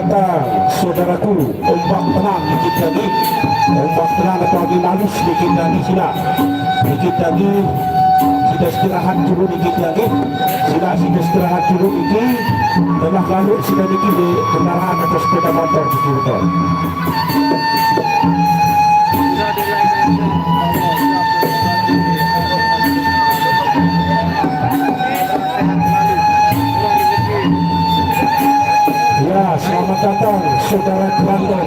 datang saudaraku, ombak tenang dikit lagi, ombak tenang atau lagi halus dikit lagi, dikit lagi, sudah istirahat dulu dikit lagi, sudah istirahat dulu dikit, telah lalu sudah dikit di kendaraan atau sepeda motor betul. Ya, selamat datang saudara Kelantan.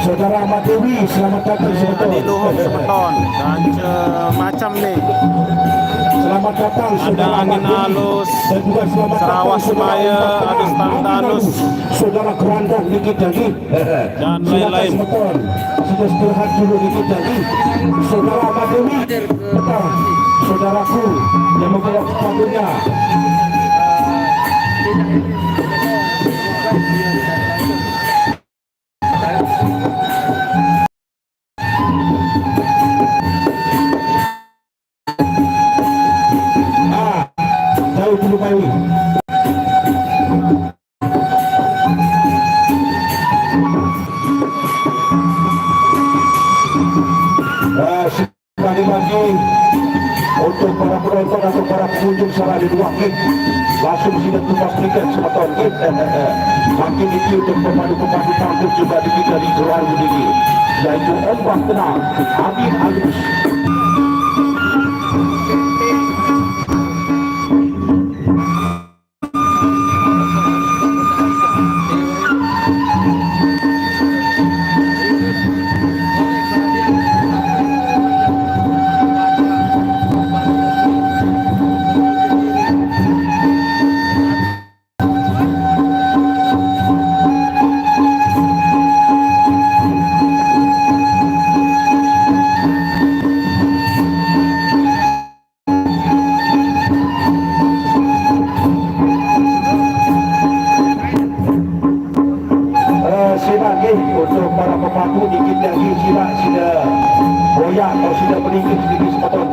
Saudara Ahmad Dewi, selamat datang di Luhur Semeton dan macam nih. Selamat datang ada angin halus, dan juga selamat Sarawak Semaya, ada halus, saudara Kelantan dikit lagi dan lain-lain. Sudah istirahat dulu dikit lagi. Saudara Ahmad Dewi, datang saudaraku yang membawa sepatunya. Jauh dulu Bayu. Sekali lagi untuk para penonton atau para pengunjung secara diwakil langsung sudah tumpah tiket semeton. Makin ini untuk pemadu-pemadu tampil juga di luar ini, yaitu ombak tenang, angin halus. Untuk para pemangku dikit lagi sudah goyang atau sudah meninggi sedikit sepotong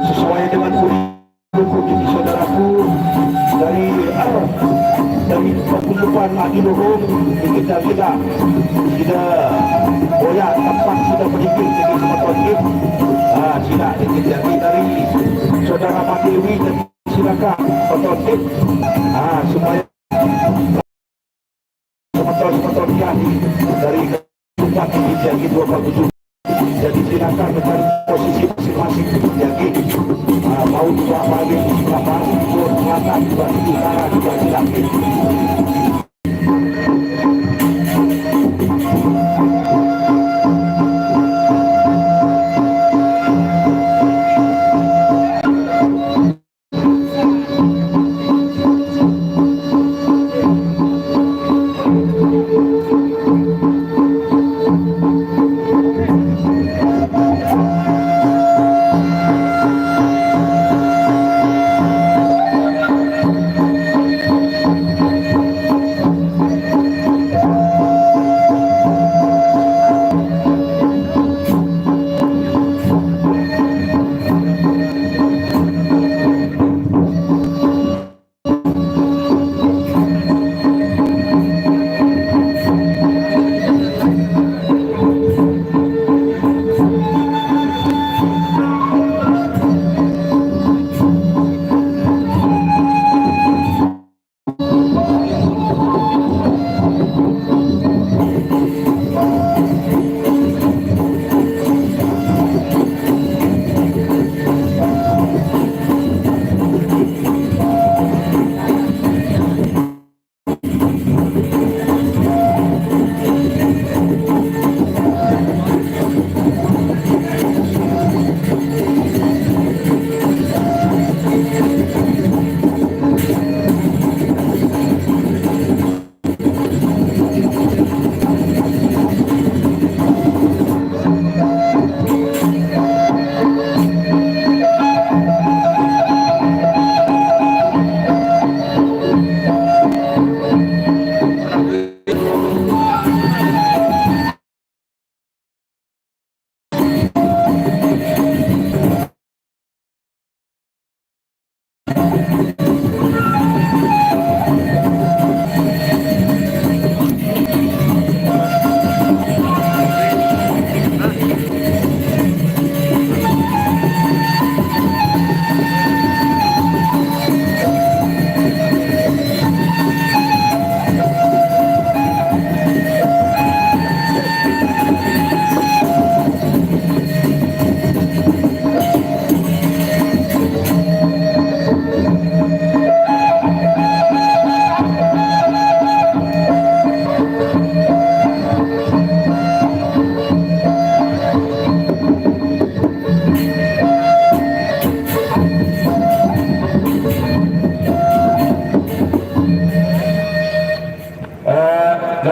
sesuai dengan urutan jadi saudaraku dari pengumuman Adi Luhur dikit lagi sudah goyang tempat sudah meninggi sedikit sepotong sudah dikit lagi dari saudara Pak Dewi, silakan potong supaya sepotong dari tempat ini jadi 27. Jadi silakan mencari posisi masing-masing jadi mau juga bagi apa timur selatan juga utara juga silakan.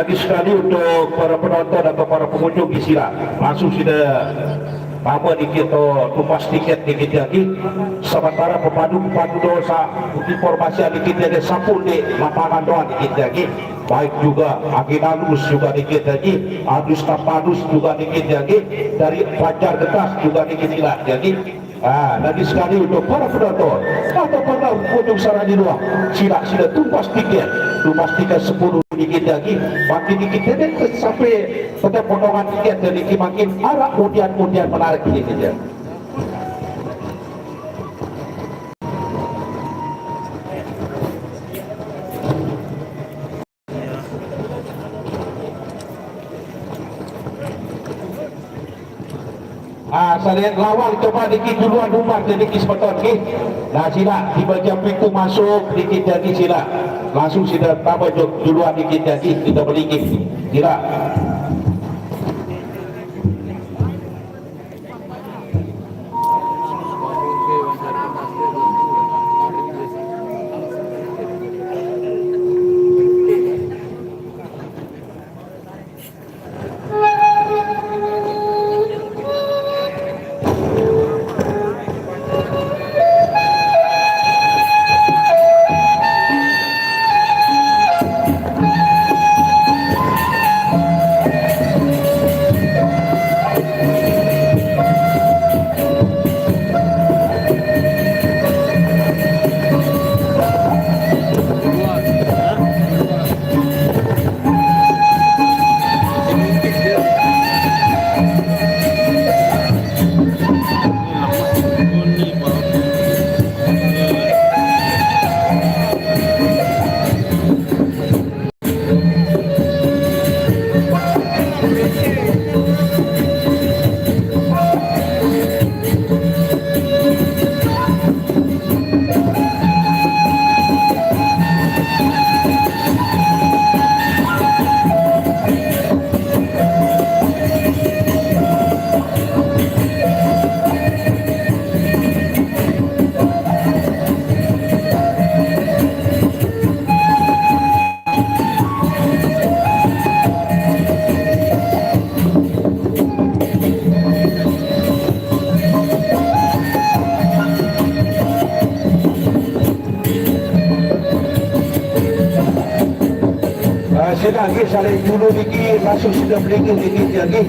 lagi sekali untuk para penonton atau para pengunjung di sila langsung sudah apa dikit tupas tiket dikit lagi sementara pemadu dosa informasi dikit lagi sapul di lapangan doang dikit lagi baik juga Aginalus juga dikit lagi Adus Tapadus juga dikit lagi dari Fajar Getas juga dikit lagi lagi sekali untuk para penonton atau para pengunjung sarana di luar sila tupas tiket 10 dikit lagi makin dikit sampai pada potongan tiket dan makin arah kemudian menarik dikit ya. Saya lihat lawal coba dikit duluan rumah jadi kisbeton ki. Nah sila dibaca pintu masuk dikit jadi sila langsung sudah tambah duluan dikit jadi kita beli sila. Sila lagi saling dulu dikit langsung sudah beli dikit lagi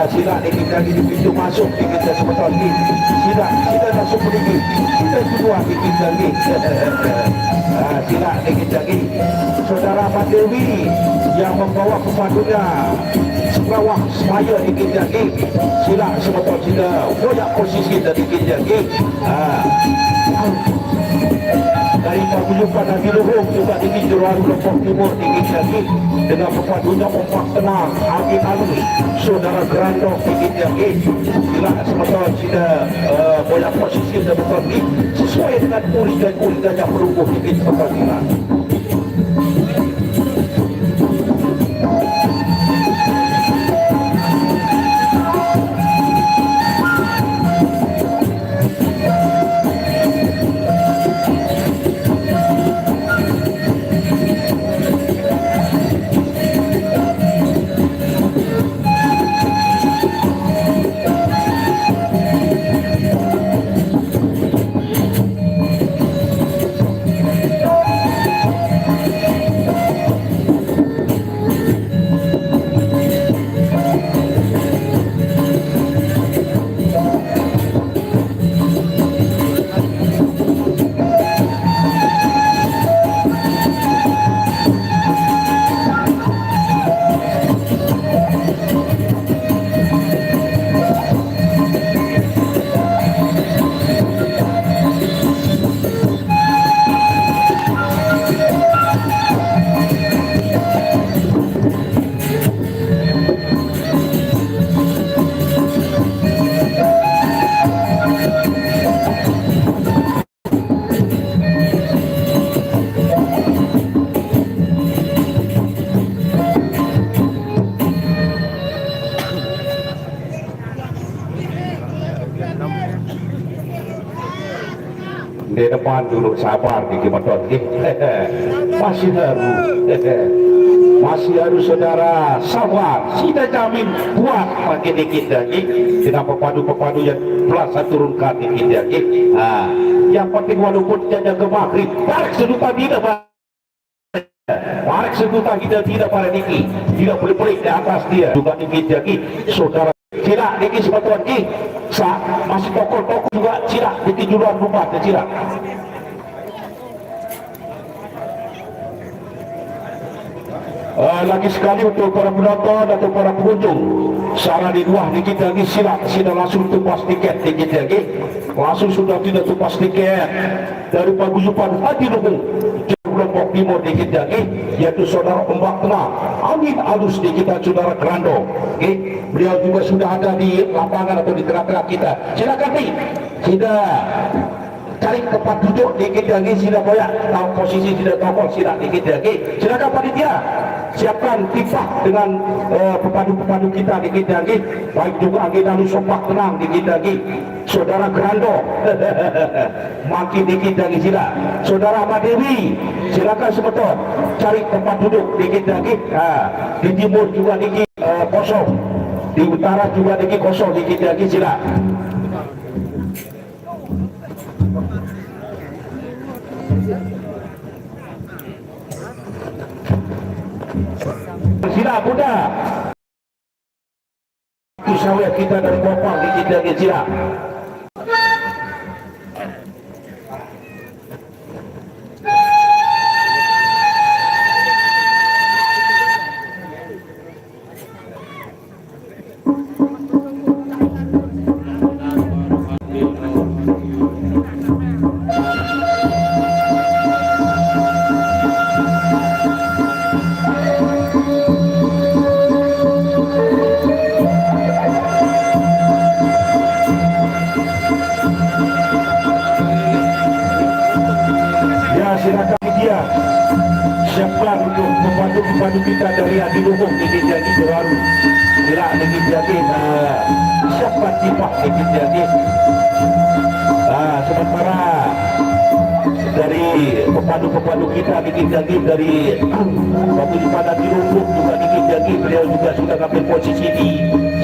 sila dikit lagi di pintu masuk dikit lagi betul lagi sila langsung beli kita semua dikit lagi sila dikit lagi saudara Madewi yang membawa pepadunya Serawak Semaya dikit lagi sila sebetul sila banyak posisi dikit lagi dari paguyupan Nabi Luhung juga di Jeruan Lombok Timur dikit lagi dengan pepadunya Opak Tenang Aginalus saudara Grandok dikit lagi sila sebetul sudah banyak posisi dan betul lagi sesuai dengan tulis dan yang berhubung dikit pertandingan. di depan dulu sabar di Kimaton masih baru masih harus saudara sabar, sudah jamin kuat pakai dikit lagi dengan pepadu-pepadu yang pelasa turunkan dikit lagi. Yang penting walaupun jaga maghrib, tarik sedutan tidak Marek sebutan kita tidak pada Niki, tidak boleh pelik di atas dia juga Niki lagi saudara Cira Niki sebetulnya Niki masih tokol-tokol juga Cira Niki duluan lupa Cira. Lagi sekali untuk para penonton atau para pengunjung Sarah di luar dikit lagi sila langsung tumpas tiket dikit lagi langsung sudah tidak tumpas tiket dari paguyuban Hadi Luhung kelompok timur dikit lagi yaitu saudara Ombak Tenang Amin Alus di kita saudara Grando. Beliau juga sudah ada di lapangan atau di tengah-tengah kita. Silakan nih sudah cari tempat duduk dikit lagi, sila boyak tahu posisi tidak tokol sila dikit lagi. Silakan panitia siapkan tipah dengan pepadu-pepadu kita dikit lagi, baik juga Agenda Sopak Tenang dikit lagi, saudara Grando makin dikit lagi sila, saudara Madewi silakan sebetul cari tempat duduk dikit lagi. Di timur juga dikit kosong, di utara juga dikit kosong dikit lagi sila. Sila Bunda Kisawet kita dari Bopang dikit lagi sila. Padu kita dari Hadi Luhung dikit lagi baru sila dikit lagi siapa tipak dikit lagi. Sementara dari pepadu-pepadu kita dikit lagi dari paguyuban Hadi Luhung juga dikit lagi beliau juga sudah ngambil posisi di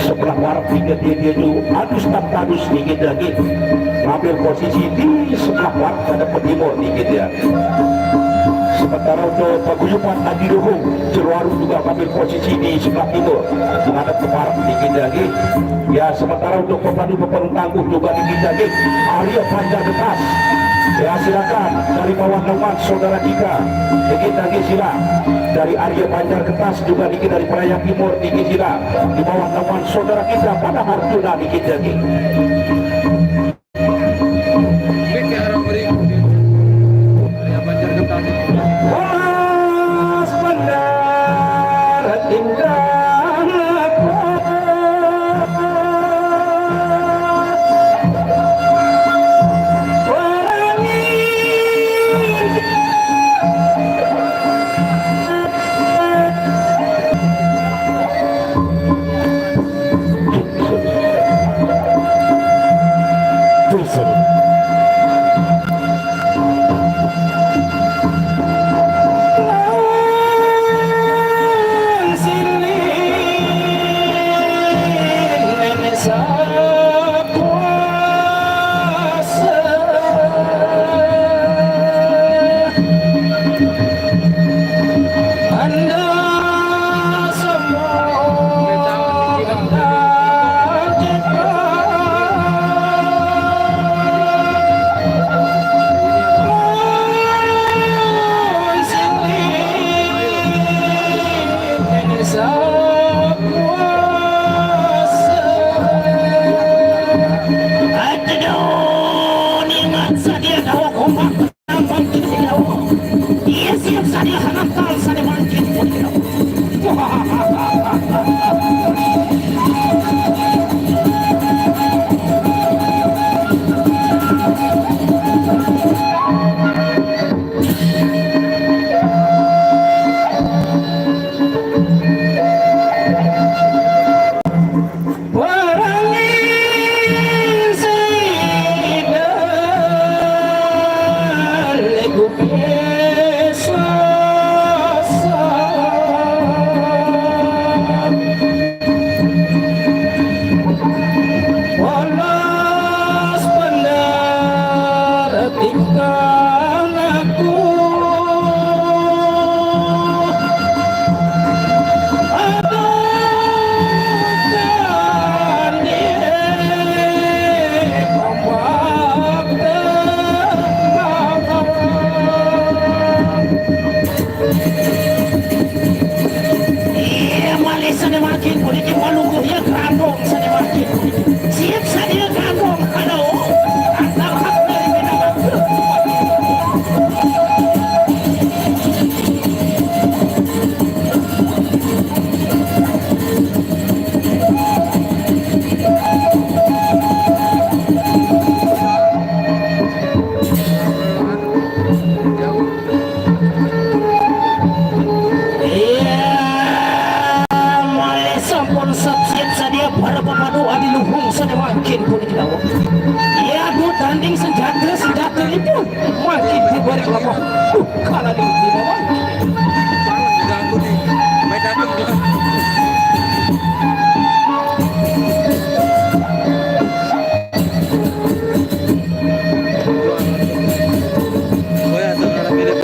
sebelah barat dikit dia itu adus tadus dikit lagi ngambil posisi di sebelah barat pada timur dikit ya. Sementara untuk paguyuban Hadi Luhung Ceruaru juga ambil posisi di sebelah timur menghadap ke barat dikit lagi ya. Sementara untuk pepadu-pepadu tangguh juga dikit lagi Arya Panjang Getas ya, silakan dari bawah naungan saudara Dika dikit lagi sila dari Arya Panjang Getas juga dikit dari Perayang Timur dikit sila di bawah naungan saudara kita pada Arjuna dikit lagi. sana makin polisi Maluku dia kandung sana makin siap saya kandung halo antar hak dari Minamata. Tanding senjata itu makin dibalik lama kalah di bawah. Ganggu nih, main datang juga. Oh ya, sekarang mirip.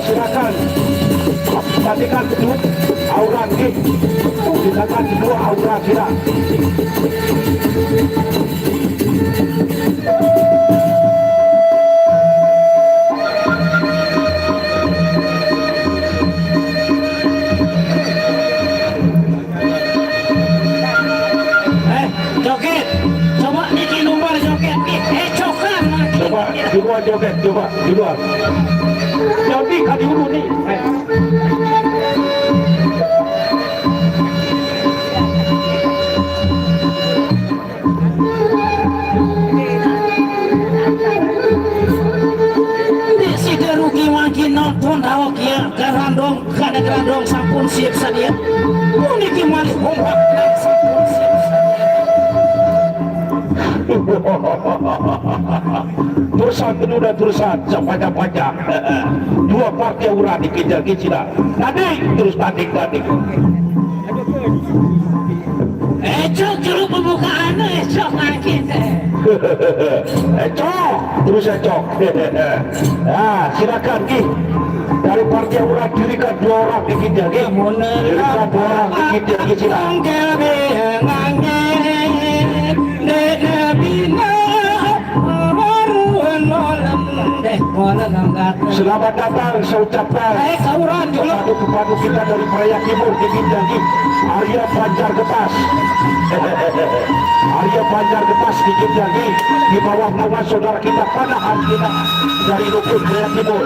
Silakan tandingan kedua Aura King silakan kedua Aura Kira joget coba Niki Lumbar joget cokan coba di luar joget coba di luar jadi kali dulu nih si derugi makin nonton awak ya gerandong kada gerandong sampun siap sadia Niki malih hombak sampun siap sadia terusan penuh dan terusan sepanjang-panjang dua partai Aura dikejar kecil tadi terus tanding cok juru pembukaan cok makin cok terus cok nah silakan Ki dari partai Aura dirikan dua orang dikejar Ki dirikan dua orang dikejar kecil selamat datang saya ucapkan kepada kita dari Praia Timur Dikit-Daki Arya Banjar Getas Arya Banjar Getas Dikit-Daki di bawah nama saudara kita Panahan kita dari Rukun Praia Timur.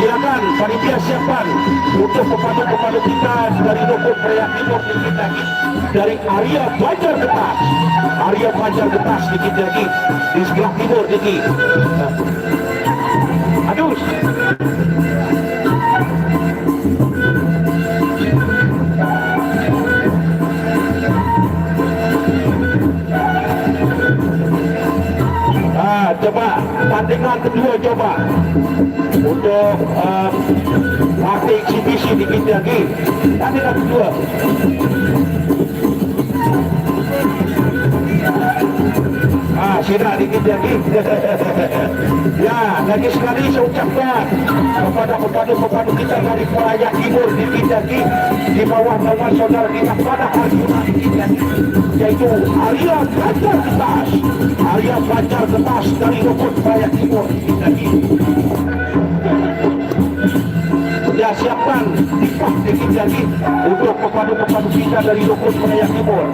Silakan panitia siapkan untuk pembantu kita dari Rukun Praia Timur Dikit-Daki dari Arya Banjar Getas Arya Banjar Getas Dikit-Daki di sebelah timur Dikit. Aduh. Coba tandingan kedua coba untuk partai eksibisi dikit lagi tandingan kedua. Sina dikit lagi. Ya, lagi sekali saya ucapkan kepada pepadu-pepadu kita dari Kuala Timur dikit lagi di bawah naungan saudara kita pada Arjuna dikit lagi, yaitu Arya Fajar Getas. Arya Fajar Getas dari Rukun Kuala Timur dikit lagi. Ya, siapkan tipak dikit lagi untuk pepadu-pepadu kita dari Rukun Kuala Timur.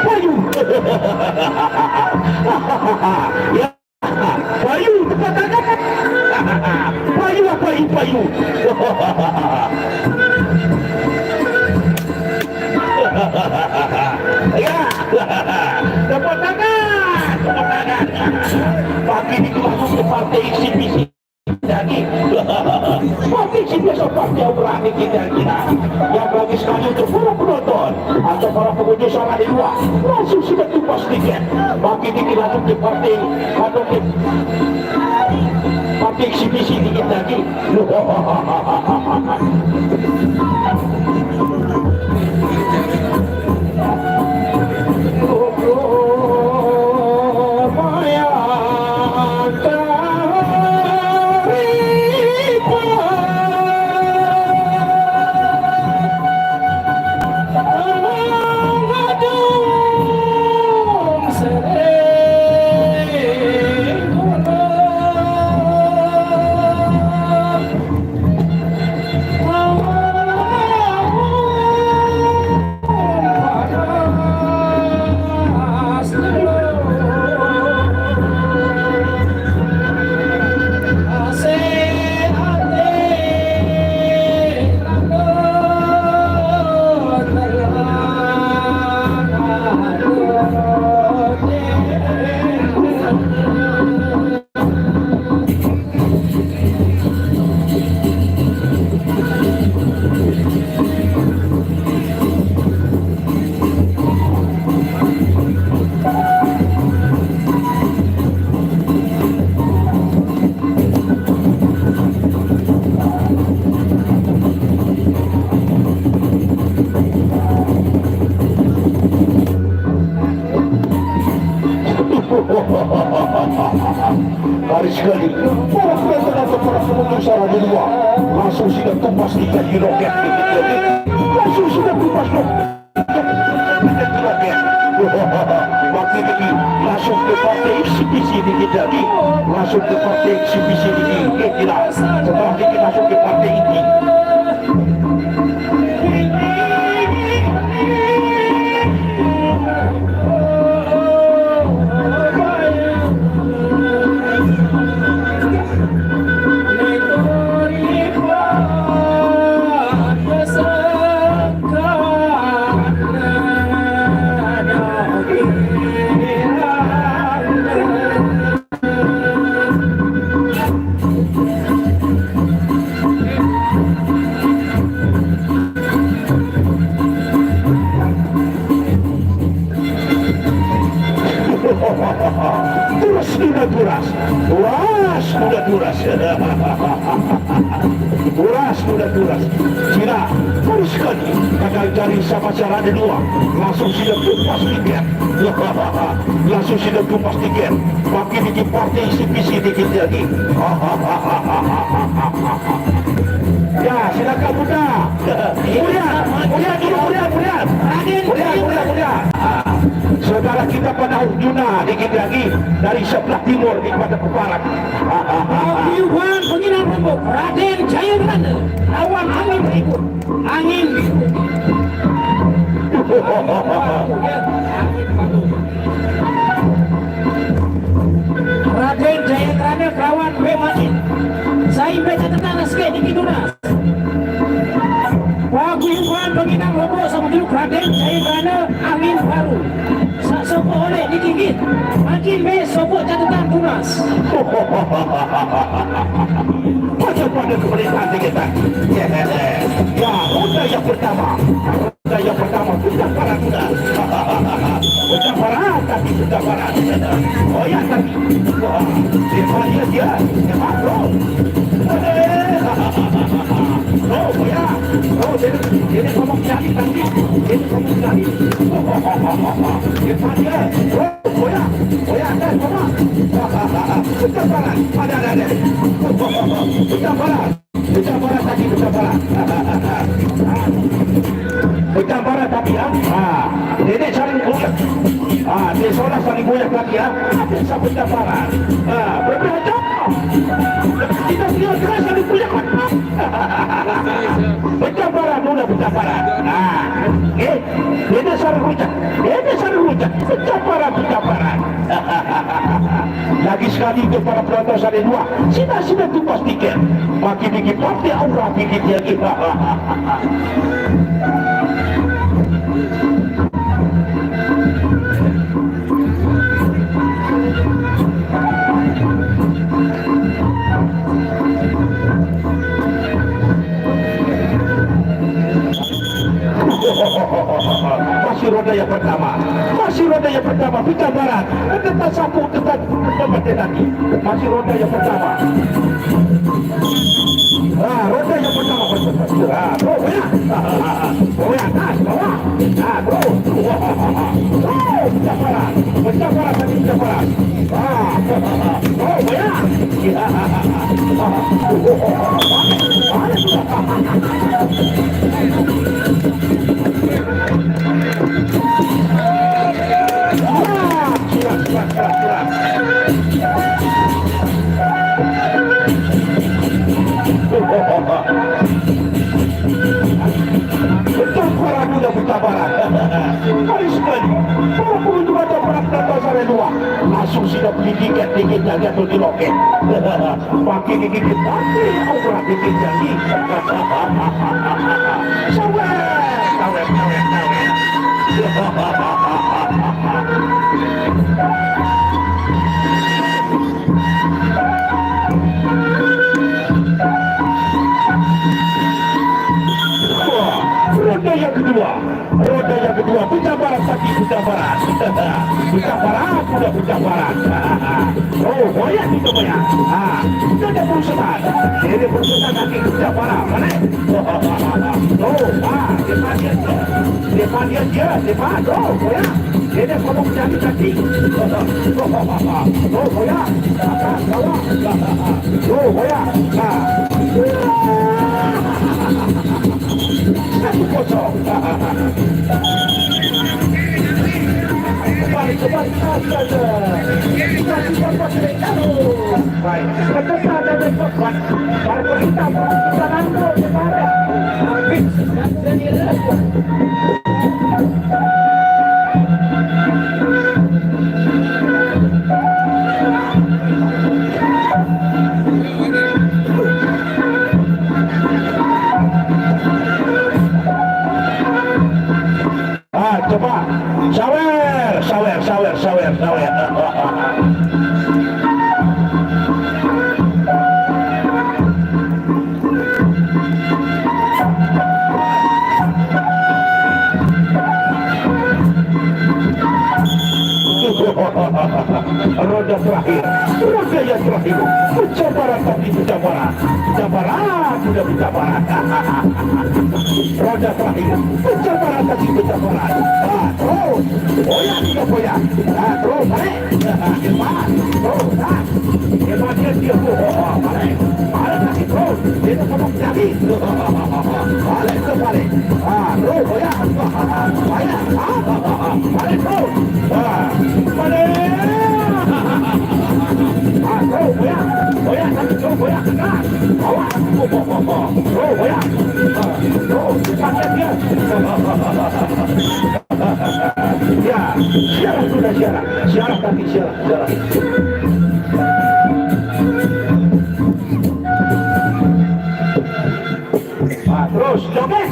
Payu. Ya, payu tepat tangan. Payu. Ya, tepat tangan. Pagi ini langsung ke partai eksibisi. Jadi, partai biasa partai berani kita yang bagi sekali untuk para penonton atau para pengunjung sana di luar langsung sudah tumpah tiket. Bagi ini langsung di partai eksibisi dikit lagi. Hari sekali para penonton atau para pengunjung sana di luar langsung sudah tumpah tiket di loket. Langsung sudah tumpah tiket di loket. Waktu ini langsung ke partai eksibisi dikit lagi. Langsung ke partai eksibisi dikit lah. Setelah dikit langsung ke partai ini. Turas. Cina, baru sekali kadang cari sama cara di luar. Langsung sudah tumpas tiket. Langsung sudah tumpas tiket. Makin dikit partai eksibisi dikit lagi. Ya, silakan muda. Muda. Saudara kita pada Arjuna dikit lagi dari sebelah timur di pada barat. Yuhan penginan rembuk Raden Jayagana lawan angin berikut. Angin Raden Jayagana kawan Bemanin. Saya baca tentang naskah di Kidunas. Wagu Yuhan penginan rembuk sama dulu Raden Jayagana angin baru. Sopo oleh digigit makin sopo catatan tunas. Pada pemerintahan kita. Ya, ronda yang pertama. Ronda yang pertama sudah para muda. Sudah para tapi Buta Barat. Oh ya tadi. Wah, dia hebat bro. Oh ya, oh dia ngomong jadi tadi, dia ngomong jadi. Hebat dia. Oh ya kan ngomong. Buta Barat, ada. Buta Barat tadi, Buta Barat. Buta Barat tadi ya. Ini saling goyak. Dia seolah saling goyak lagi ya. Bisa Buta Barat. Berbeda. Kita lihat keras saling goyak. Buta Barat mula Buta Barat. Ini saling hujat. Buta Barat. Lagi sekali itu para penonton ada dua. Sina tupas tiket. Makin dikit pasti aura dikit lagi. Masih roda yang pertama Buta Barat tetap sapu tetap lagi. Masih roda yang pertama. Roda yang pertama Buta Barat tadi Buta Barat. Buta Barat. Hari sekali para pengunjung atau para penonton ada dua langsung sudah beli tiketnya jatuh di loket. Makin dikit tapi aura dikit jadi. Sawer. Roda yang kedua Buta Barat tadi Buta Barat. Oh goyang itu goyang. Ada perusahaan. Ini perusahaan kaki Buta Barat mana? Depan dia. Oh goyang. Ini kolong jadi kaki. Oh goyang. Bawah. Oh goyang. Satu kosong. Kembali saja. Kita baik. Kita ada depan. Baru kita berangkat kemarin. Habis jadi repot. Coba sawer. Roda terakhir. Buta Barat tapi Buta Barat. Roda terakhir. Buta Barat tapi Buta Barat. Terus. Goyang. Terus balik. Hebat dia. Balik lagi terus. Dia ngomong jadi. Balik. Terus goyang. Balik terus. Goyang tapi terus goyang. Bawah. Goyang. Cepatnya dia. Ya, siaran tapi siaran. Terus joget.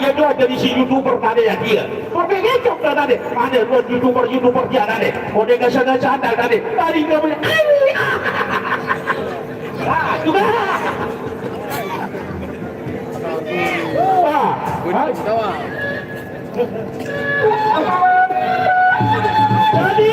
ya doa jadi si YouTuber tadi ya dia. Pakai ngecok dah tadi. Ada buat YouTuber dia tadi. Kode kesana canda tadi. Tadi dia punya. Ah, juga. Jadi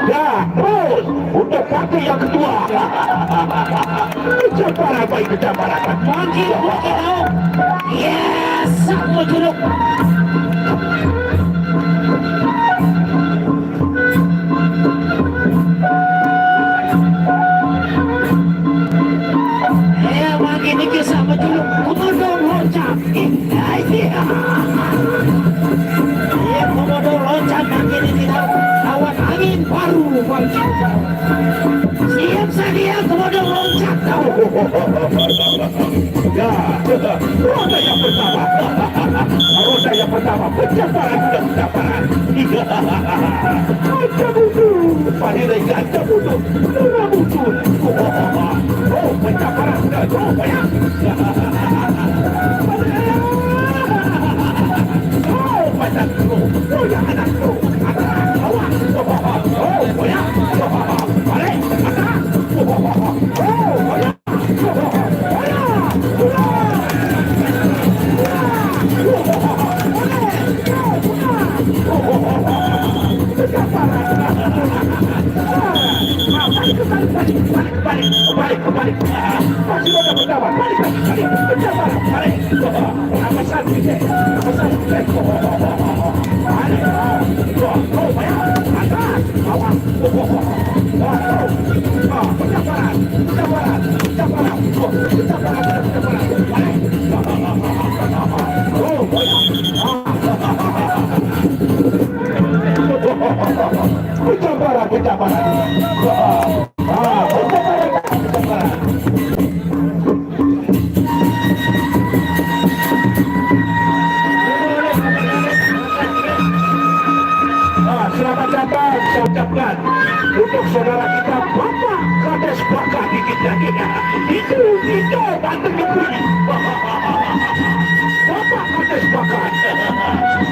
ya, terus untuk partai yang kedua. Kejabaran baik kejabaran. Makin yes, sama jeruk. Makin ini sama jeruk. Komodo loncat. Iya, komodo loncat makin ini lawan angin baru. Siap saja komodo loncat. Ya, roda yang pertama. Roda yang pertama. Kejabaran sudah kejabaran. Aja butuh. Panilai aja butuh. Lura butuh. Oh, kejabaran sudah. Oh, banyak. Oh, banyak. Oh, ya anakku. Anak, awak. Oh, banyak. Balik. Anak. Oh, banyak. Balik. Masih ada pertama. Balik. Selamat datang saya ucapkan untuk saudara kita Bapak Kades Baka dikit lagi. Itu bantu kepui. Bapak Kades Baka.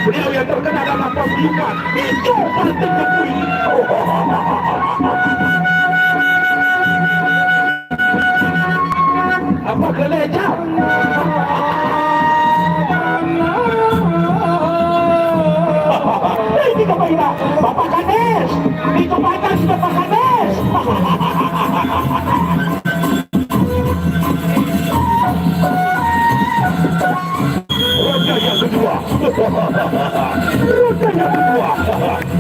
Beliau yang terkenal dalam pembukaan. Itu bantu kepui. Apa geleja? Ini kembali Bapak Kades. Itu batas Bapak Kades. Roda yang kedua.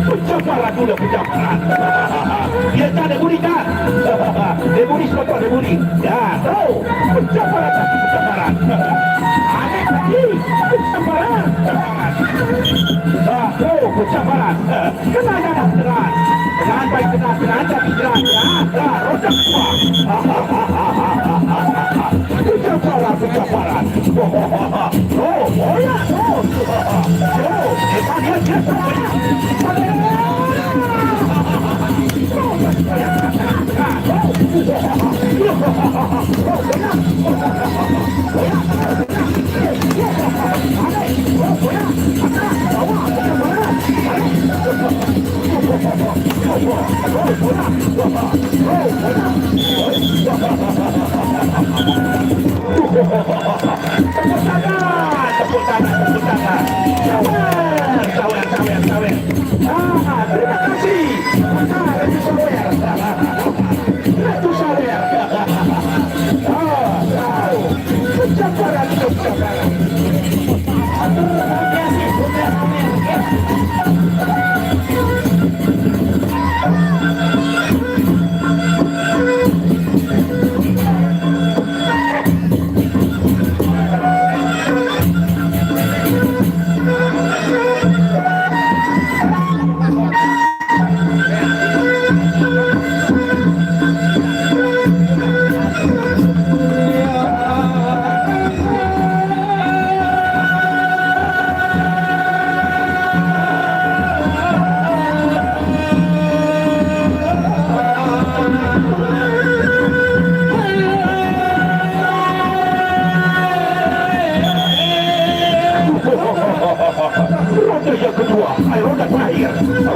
Pencemaran dulu pencemaran. Dia tak ada burikan. Deburi sebab deburi. Ya, tahu. Pencemaran tapi pencemaran. Aneh lagi. Pencemaran. Oh, pencemaran. Kena jangan terang. Jangan baik tenang tapi terang. Ya, roda kedua. Pencemaran. Oh ya, oh.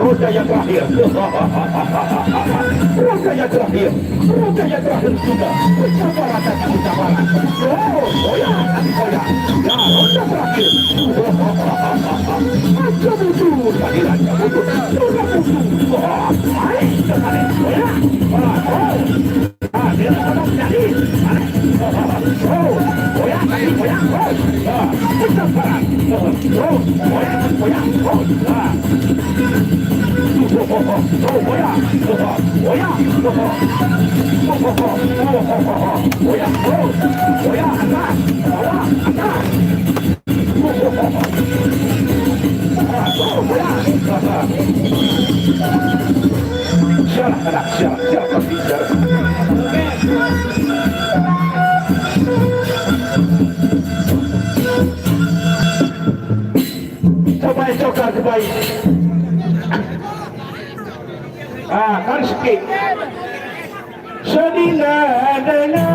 ronda yang terakhir. Ronda yang terakhir. Ronda yang terakhir sudah. Kesabaran dan kesabaran. Goyang dan goyang. Ya, ronda terakhir. Macam itu. Kehadirannya itu. Sudah musuh. Baik sekali. Goyang. Dia tolong jadi. Goyang lagi, goyang. Kesabaran. Goyang, goyang. Coba terbaik. Kan sikit. Sedina dengan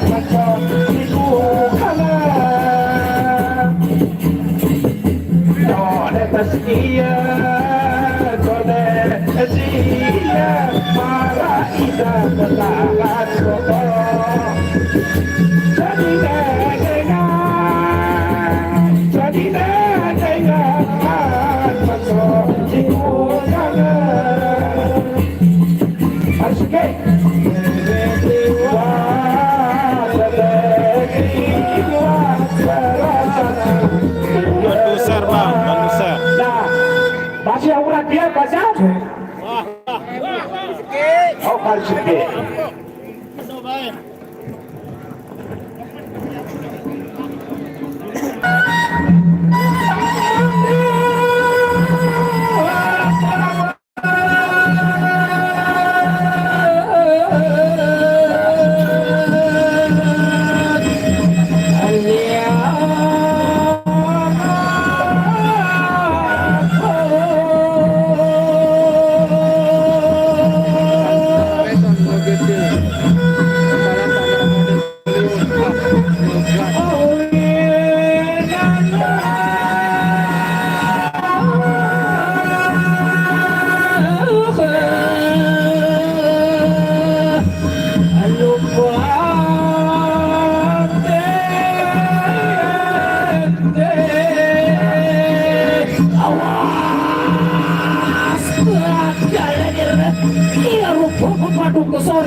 macam itu kalah. Kone taskia, kone sia, marah ida belahan kotor. Sedina dengan macam itu kalah. Kan sikit. Bantu share bang, bantu share. Nah, masih aurat dia baca? Oh, kali sikit.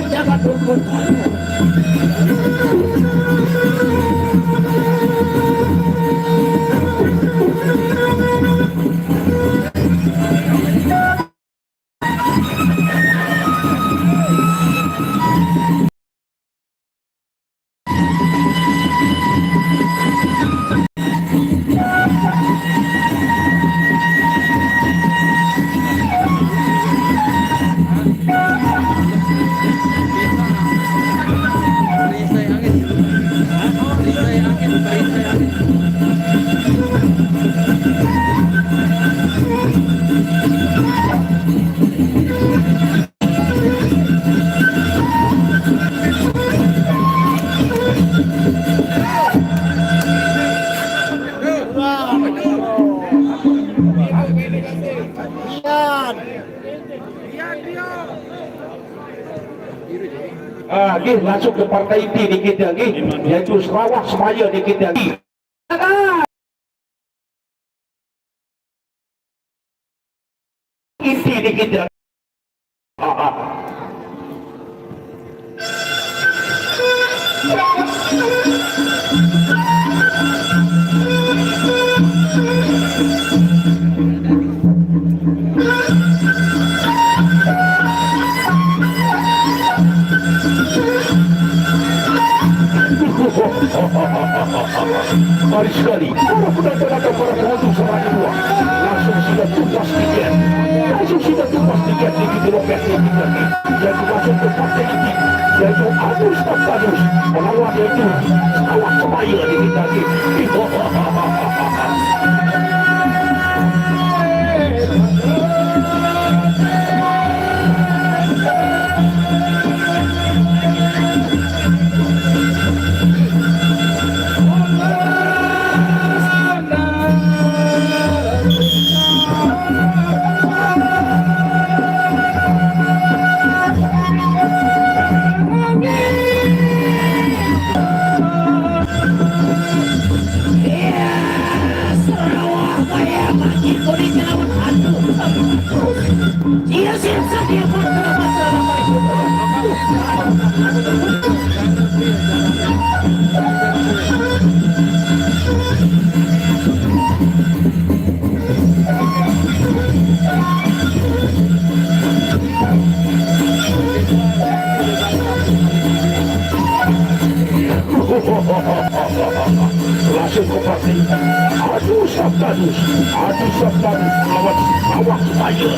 Jangan dukun. Langsung ke partai inti dikit lagi, yaitu Sarawak Semaya dikit lagi. Inti dikit lagi. Mari sekali para penonton atau para penonton semuanya dua langsung sudah tumpah tiket, di loket ini yaitu masuk ke partai ini, yaitu Agus Tapanus melawan yaitu Sarawak Semaya di kita lagi. Langsung kembali. Adu Sabdanus lawan awak saya.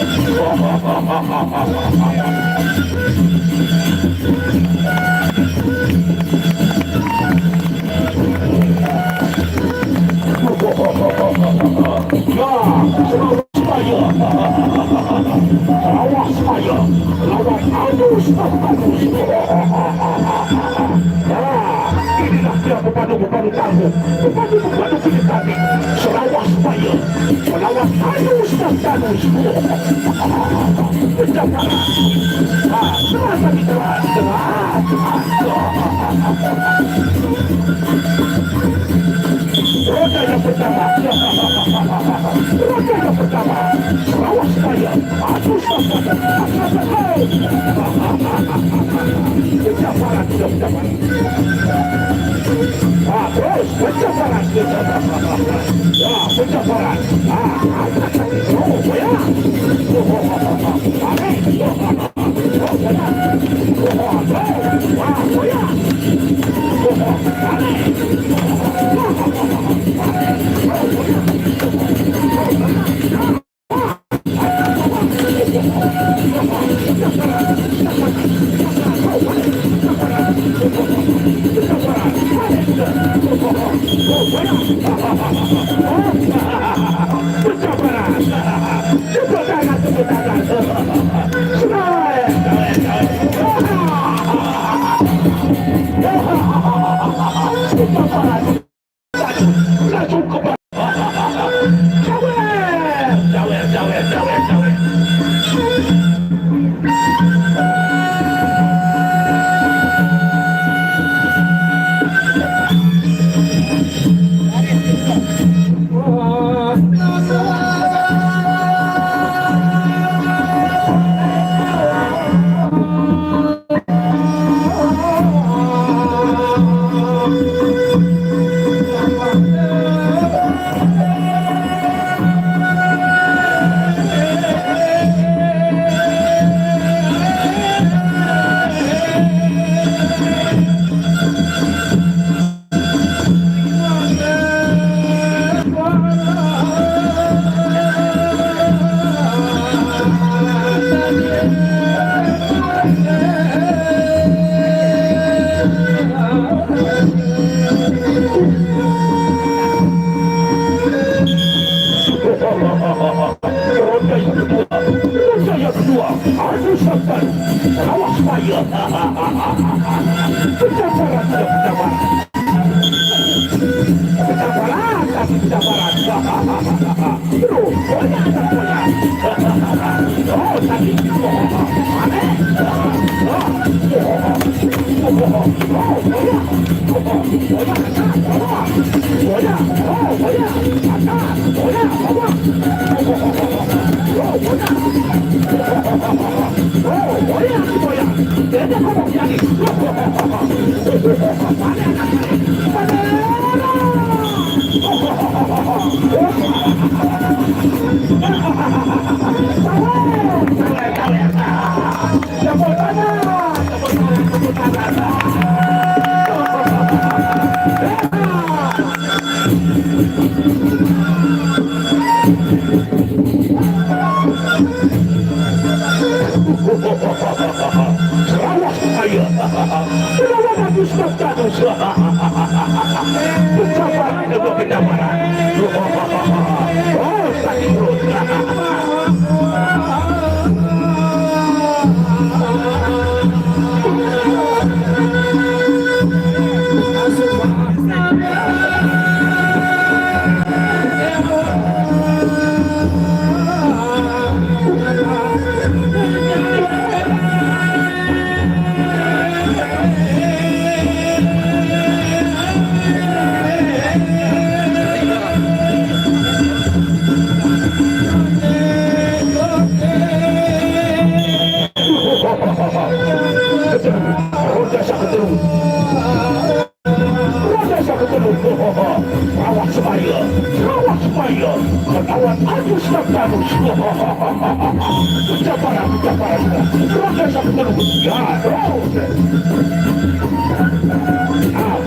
Awas saya lawan Adu Sabdanus. Inilah dia pepadu-pepadu tangguh, pepadu-pepadu kini selawas saya melawan Adu Sabdanus. Berjamaah. Terasa ditelan. Roda yang pertama. Roda yang pertama. Selawas saya Adu Sabdanus. Berjamaah sudah berjamaah. Terus pencaparan. Ya, pencaparan. Angkat kaki. Oh, ya.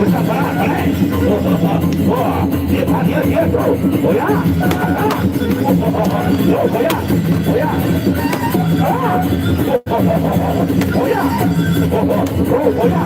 Bersabaran. Dia bro. Oh ya. Oh ya. Oh ya. Oh ya. Oh ya.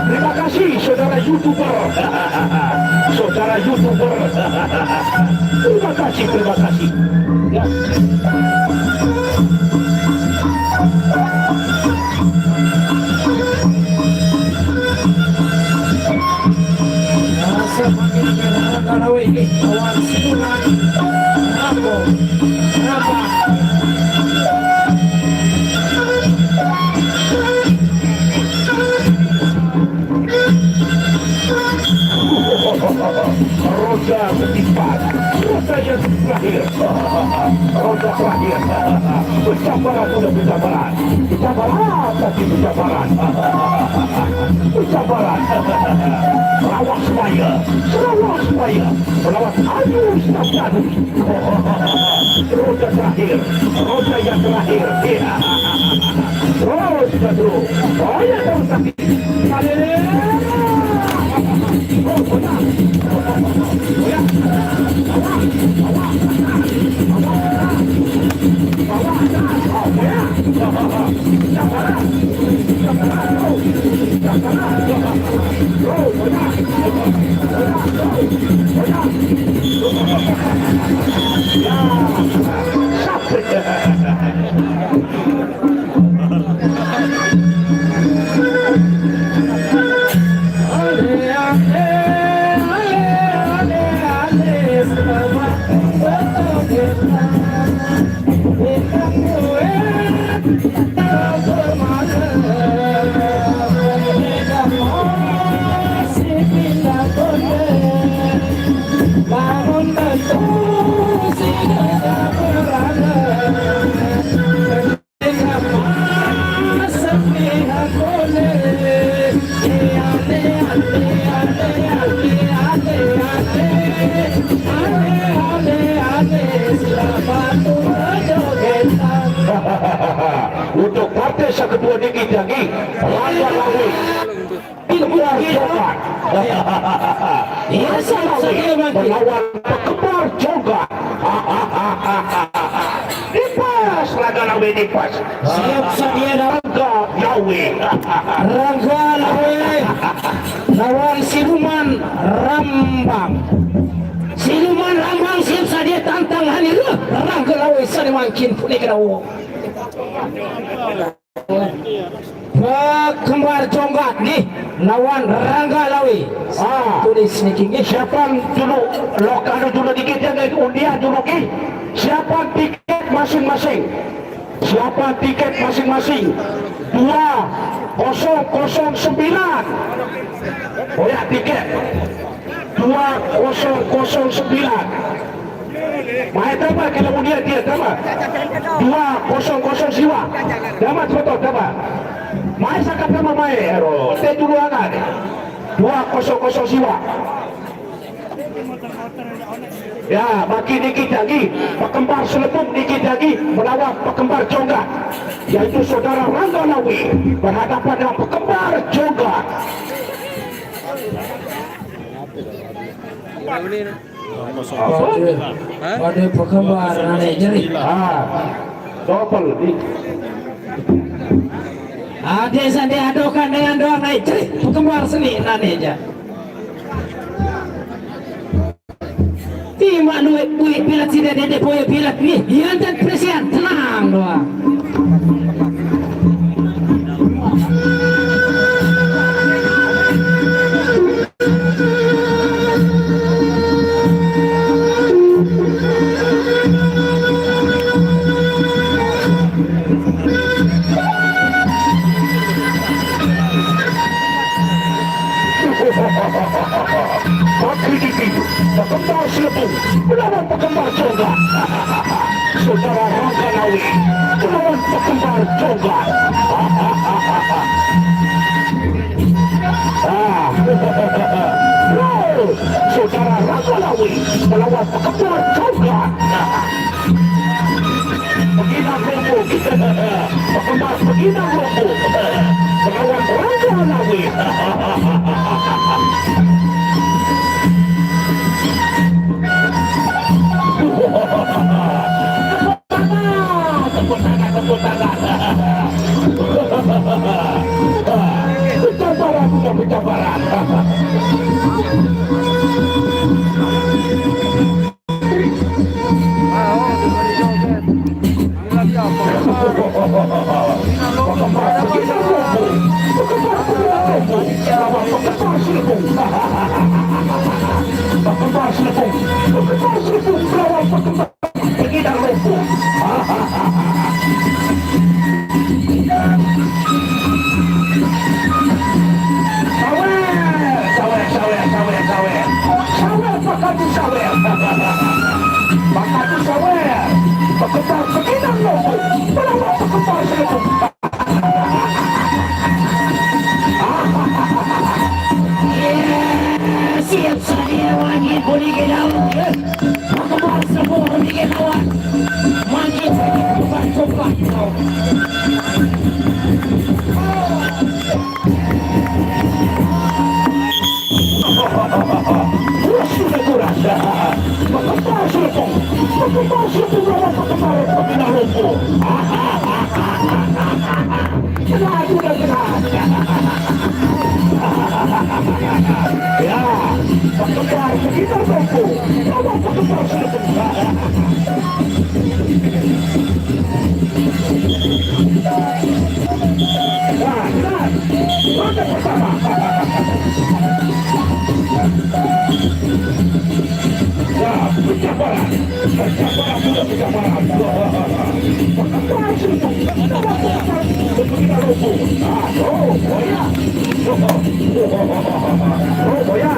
Terima kasih saudara YouTuber. Saudara YouTuber. Terima kasih. Ya. Kalau ini awal siluman apa? Roda keempat, roda yang terakhir, roda terakhir. Bersabaran sudah bersabaran, tapi bersabaran. Rawat supaya, melawat halus dan roda terakhir, roda yang terakhir. Terus satu, banyak terus tapi. Untuk partai yang kedua dikit lagi Rangga Lawi Ilmuah Jogat melawan Pekembar Jogat. Dipas Rangga Lawi dipas. Siap sedia Rangga Lawi lawan Siluman Rambang. Siluman Rambang siap sedia tantang hari ini. Rangga Lawi sani makin punik rawo. Pekembar Jogat nih lawan Rangga Lawi. Tulis nih siapa dulu lokal dulu dikit yang undian dulu siapa tiket masing-masing 2009. Oh ya tiket 2009. Mahal dapat kalau undian dia dapat 200 siwa dapat foto dapat mahal sakit sama mahal saya dulu agak 200 siwa ya bagi dikit lagi Pekembar Selepung dikit lagi melawan Pekembar Jogat yaitu saudara Rangga Lawi berhadapan dengan Pekembar Jogat. Pada Pekembar aneh jadi double ada sandi adokan dengan doang naik jadi Pekembar seni aneh aja Tima duit pilat tidak ada poya pilat nih yang dan presiden tenang doang Makhluk berkembar selebung melawan pekembar jongga. Saudara Rangkanawi melawan pekembar jongga. Saudara Rangkanawi melawan pekembar jongga. Peginang Rombong, pekembar Peginang Rombong melawan Rangkanawi. Tepuk tangan. Pencabaran sudah pencabaran. Siap sadia wangi boleh gelawang pekembar selebung boleh gelawang wangi coba sudah kurasa pekembar selebung lawan pekembar Peginang Rombong. Sudah ya, pekembar Peginang Rombong lawan pekembar selebung. Ronde pertama. Ya, pencabaran sudah pencabaran. Pekembar selebung lawan pekembar Peginang Rombong. Boya. Boya.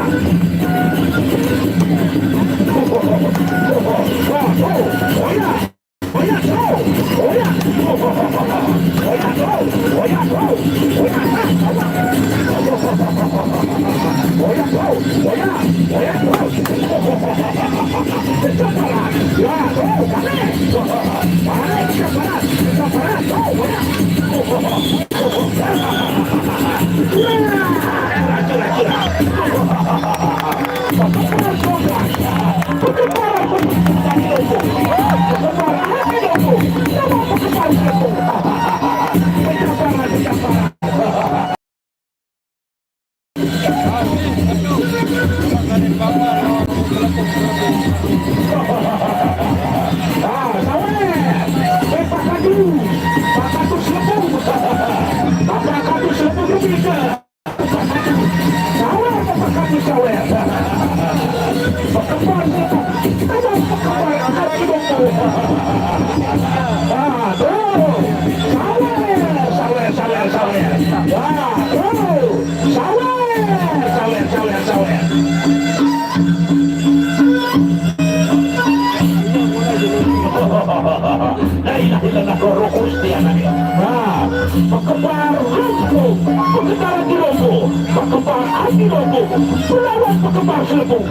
Pekembar Rombong, pekembar di Rombong, pekembar Adi Rombong, melawan pekembar selebung.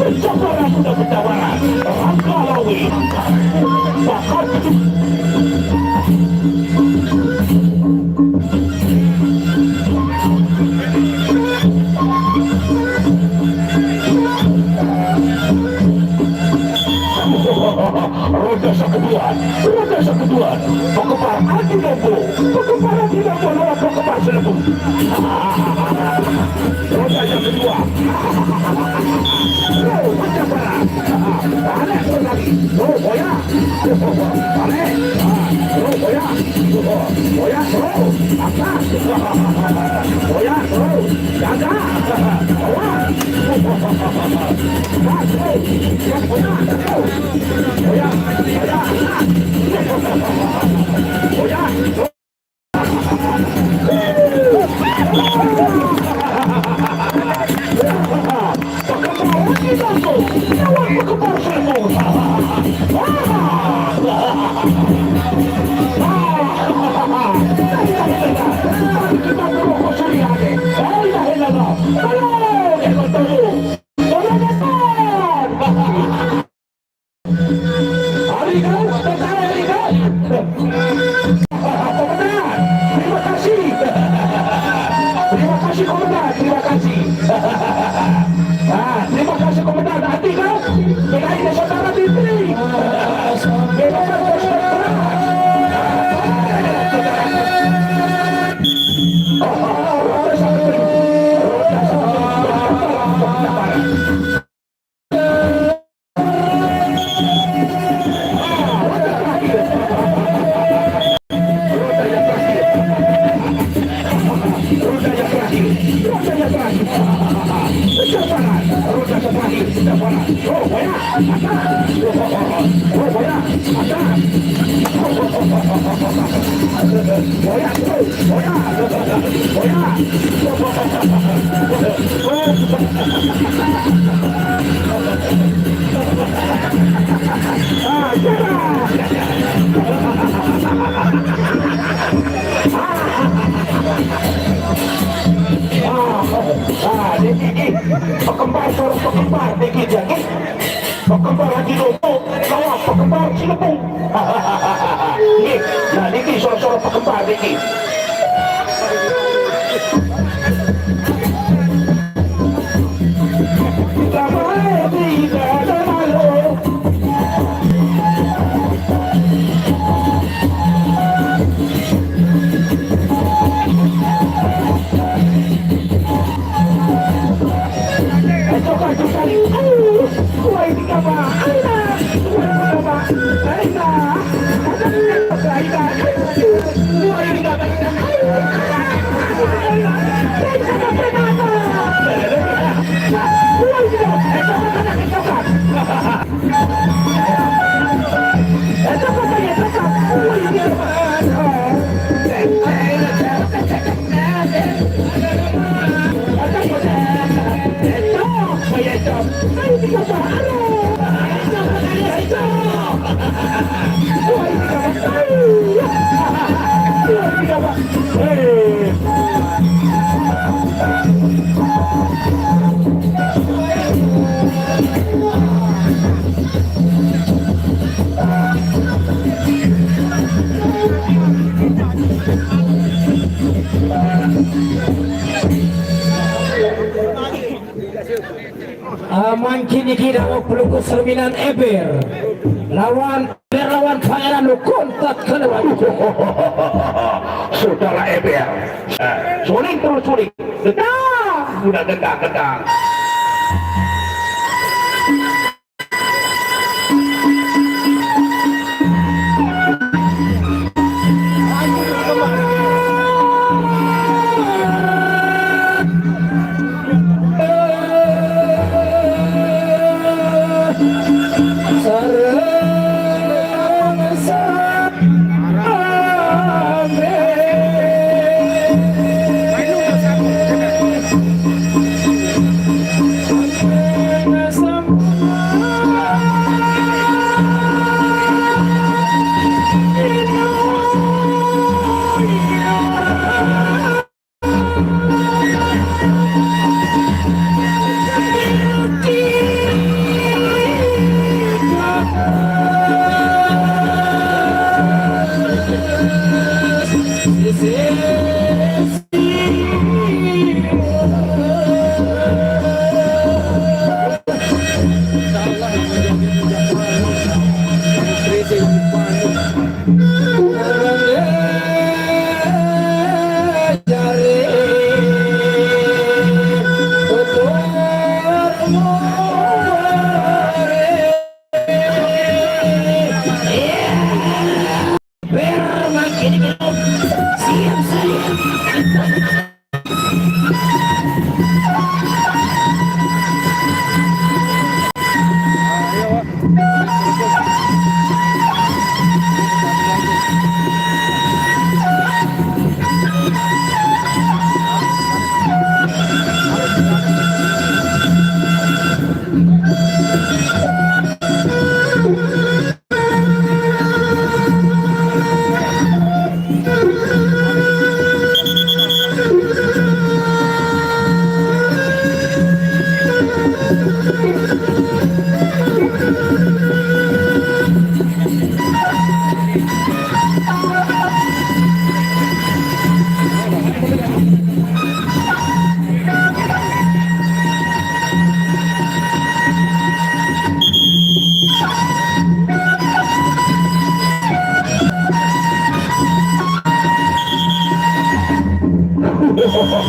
Pencabaran sudah pencabaran. Rangkanawi bakal roda kedua, pekembar Adi Rombong, pekembar Adi Rombong lawan pekembar selebung. Roda yang kedua, pencabaran, balik lagi, boya, balik, boya, atas, boya, jaga, bawah, boya, Terima kasih komandan. Hati kau, kirain saudara Fitri. Pekembar suara pekembar dikit ya, pekembar lagi lobo lawan pekembar Cilebung. Nih, nah dikit suara pekembar dikit. Mancini kira pelukku Serminan Eber lawan pangeran lu kontak kelewat. Saudara Eber, suling terus suling, gedang, udah gedang.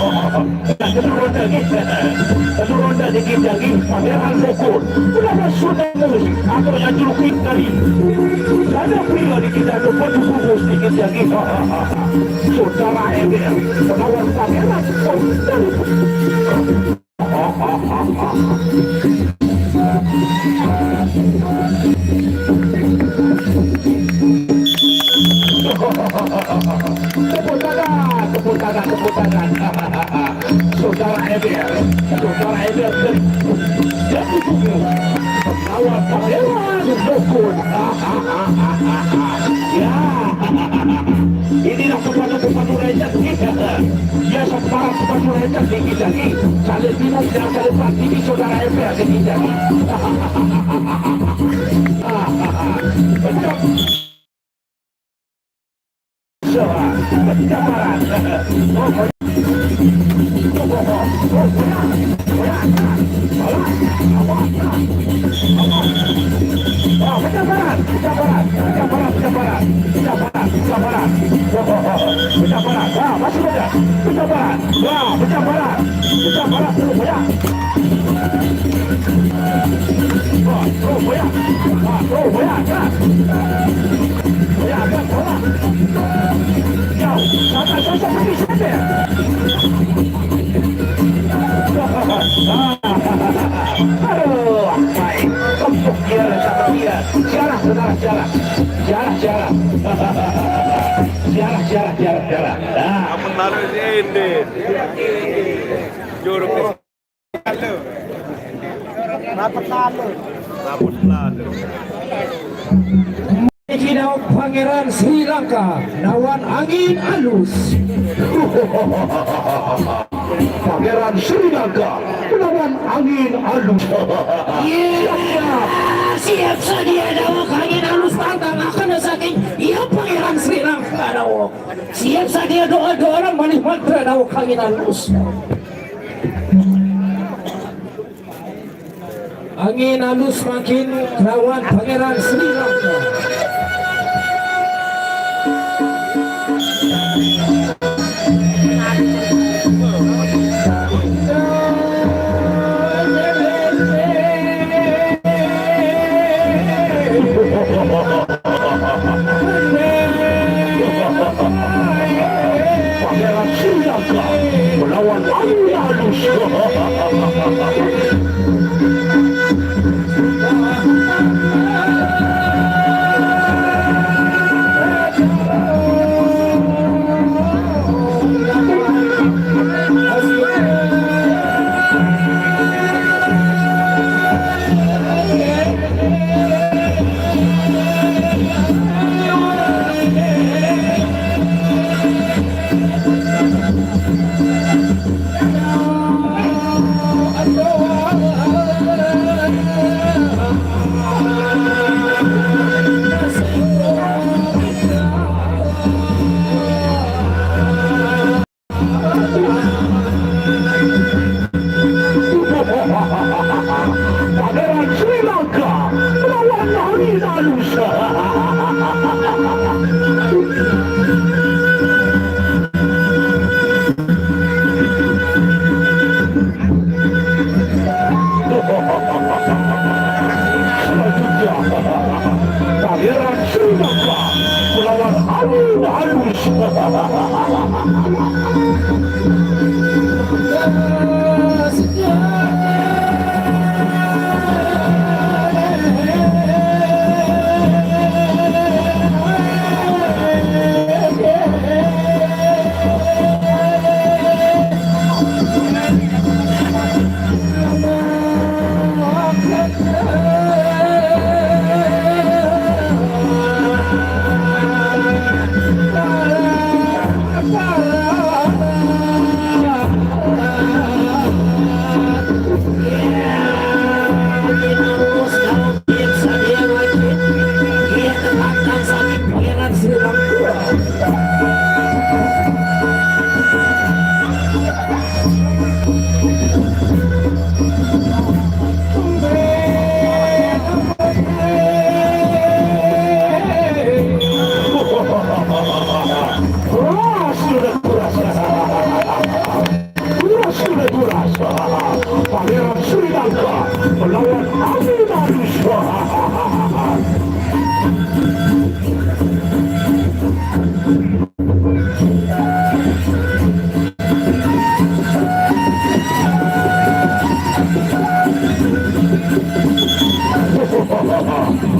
Satu ronda dikit lagi Pangeran Bogor berapa sudah musik atau yang juluk tadi ada pria dikit ada penuh sedikit lagi saudara Emil penawan Pangeran dari tepuk tangan saudara Emil jadi awal Pangeran Bogor ya inilah sepatu rakyat ya sepatu rakyat tinggi lagi saling minum dan saling praktik saudara Emil tinggi lagi Jarah. Menaruh ini. Juru ke Rapat lalu. Hidau Pangeran Sri Lanka lawan angin halus. Pangeran Sri Lanka melawan angin halus. Siap saja dawak angin halus tantang akan saking ia Pangeran Sri Lanka dawak. Siap saja doa orang malih mantra dawak angin halus. Angin halus makin lawan Pangeran Sri Lanka. Pangeran Sri Lanka melawan angin halus. lawan Amin Arus.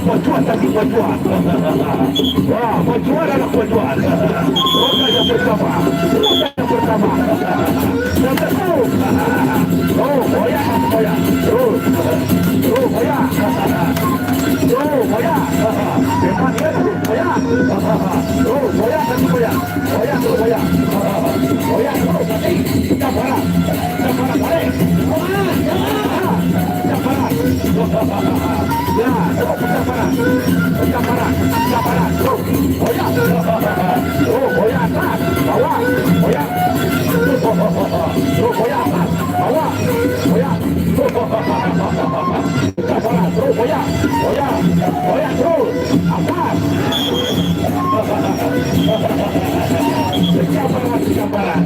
Pacuan tadi pacuan. Wah, pacuan adalah pacuan. Roda yang pertama. Roda yang pertama. Yang kedua. Oh, goyang, goyang. Terus. Terus goyang. Terus goyang. Memang dia terus goyang. Terus goyang tadi goyang. Goyang terus goyang. Goyang terus tadi. Caparan. Caparan balik. Caparan. Ya, caparan. Caparan. Caparan. Terus goyang. Terus goyang atas. Bawah. Goyang. Terus goyang atas. Bawah. Goyang. Caparan. Terus goyang. Goyang. Goyang terus. Atas. Caparan. Caparan.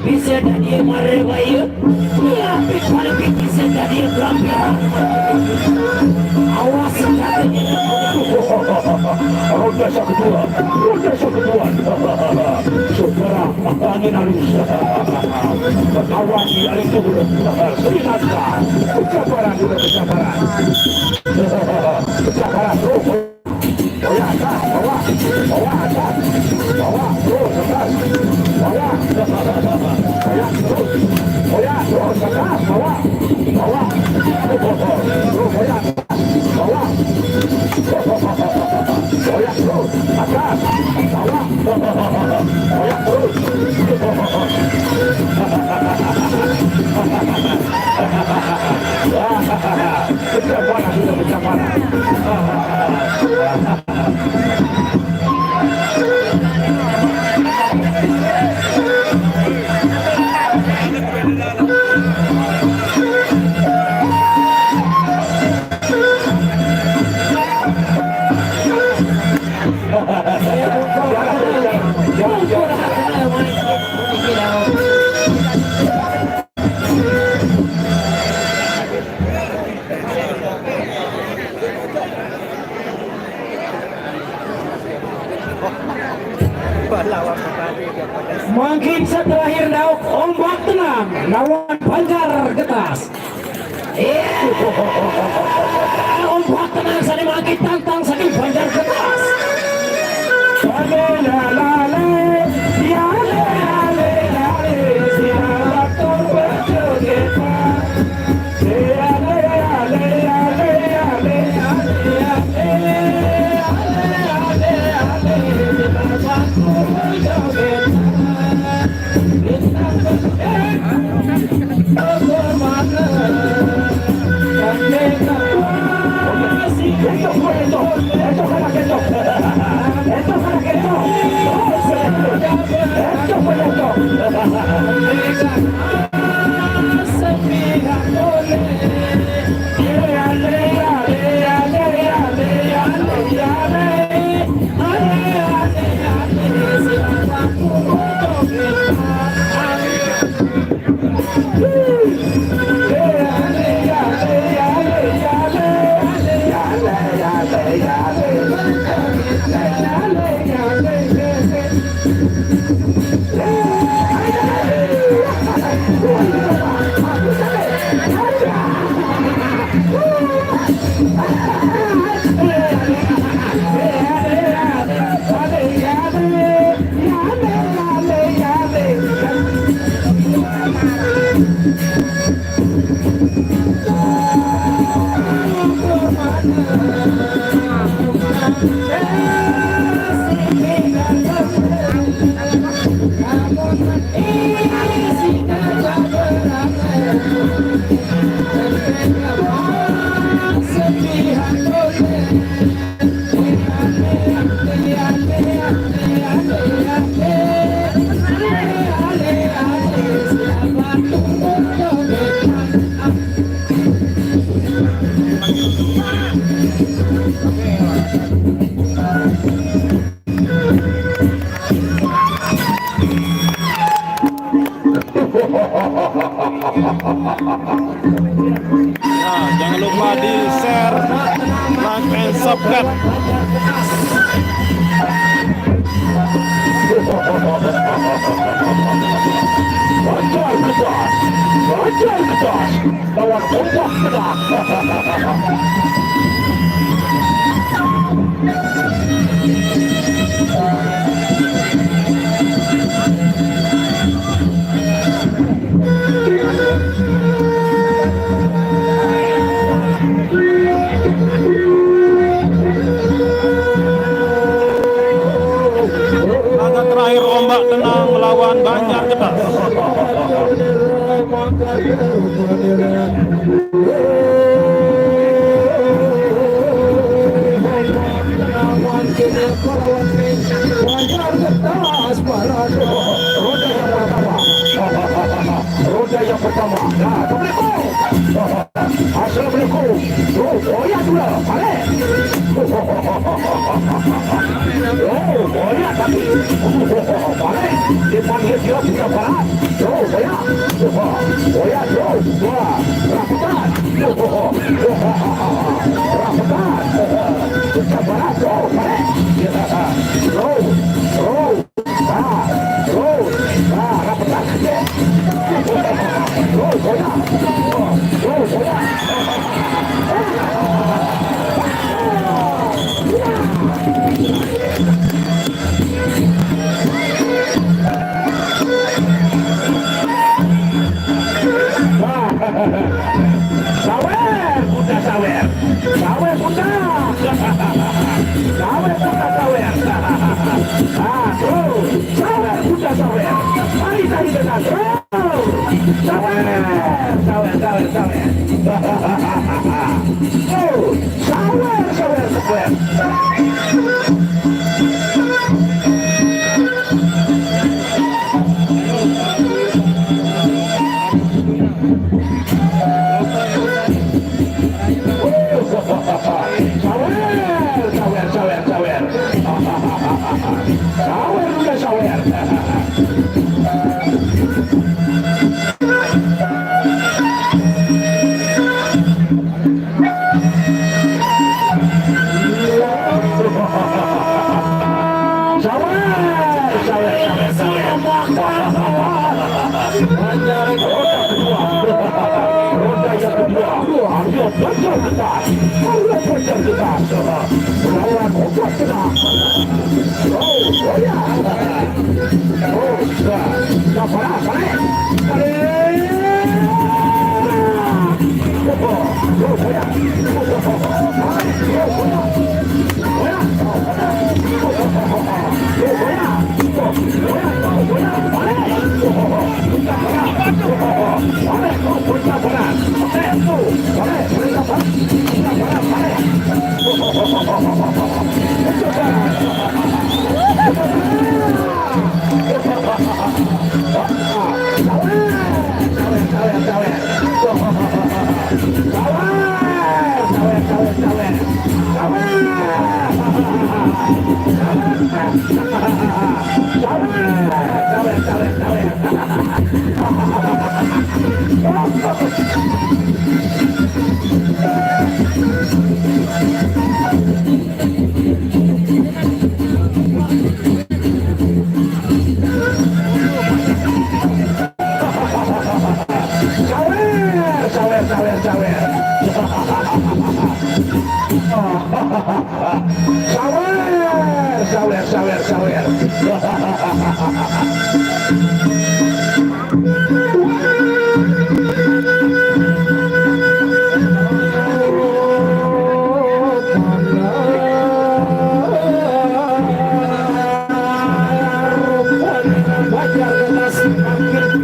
Bisa dari Maribaya, bisa dari Gambia. Awas sekali. Roda yang kedua. Roda yang kedua. Saudara Amin Arus. Awasi Arus itu. Serinaka. Caparan juga caparan. Caparan terus. Bawah atas, bawah, bawah atas, bawah terus atas, bawah, bawah terus, bawah terus atas, bawah, bawah, terus bawah atas, bawah, bawah terus atas, bawah, bawah terus. Kecaparan sudah kecaparan. Mungkin terakhir dauk ombak tenang lawan Banjar Getas. Ombak tenang sani makin tantang sani Banjar Getas. Terima kasih. Nah, jangan lupa di share, like, and subscribe. Bajai kedas lawan ombak kedas. Laga terakhir ombak tenang melawan Banjar Kedas. Roda yang pertama. Nah, Assalamualaikum. Oh ya dulu, balik. Oh ya tapi. Balik. Dipanggil dia kita barat. Oh ya. Oh ya dua. Rapitan. Rapitan. Kita barat. Oh balik. Rapitan. Sawer, bunda sawer. Sawer bunda. Sawer bunda sawer. Sawer bunda sawer. Mari tadi dengan sawer. Sawer.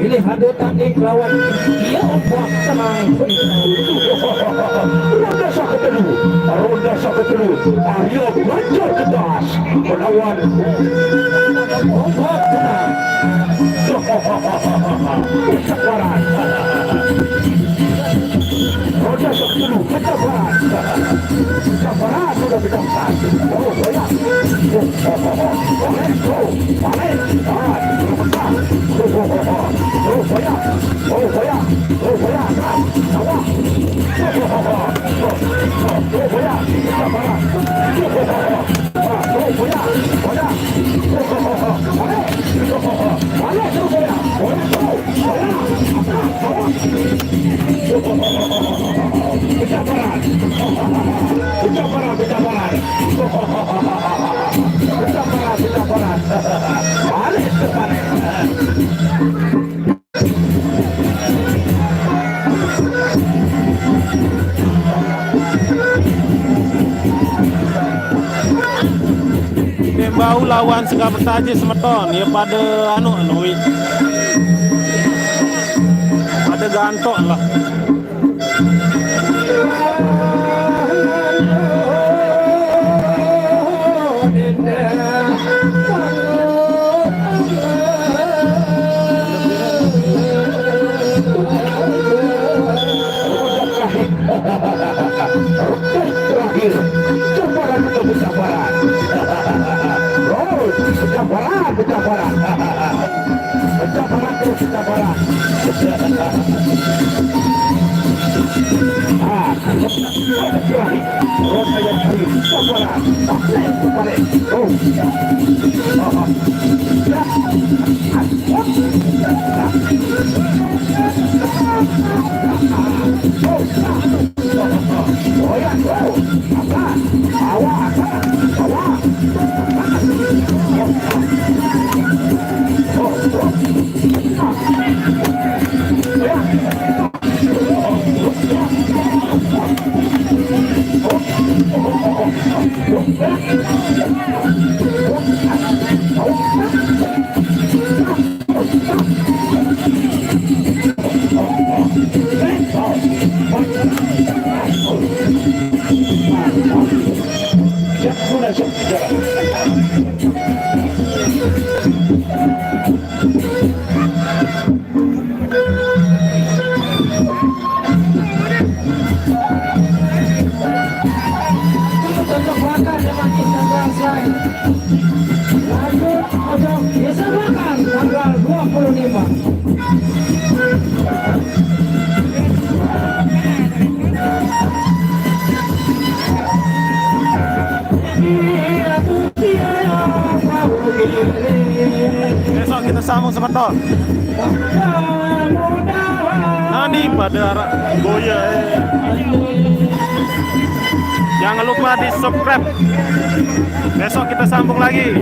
Pilih hadir tanding lawan dia ombak tenang. Ronda kedua. Aryo Banjar Kedas melawan ombak tenang. Kesabaran. Ronda kedua. Kesabaran. Kesabaran sudah berangkat. Oh banyak. Oh banyak. Bau lawan Sekar Taji semeton ya pada anu Lui. Pada gantok lah. Terakhir, kesabaran atau kesabaran. Kesabaran, kesabaran. Kesabaran terus kesabaran. Terakhir, roda yang tadi kesabaran. Balik. Oh. Tanggal 25. Besok kita sambung semeton. Nani pada arah goya. Jangan lupa di subscribe. Besok kita sambung lagi.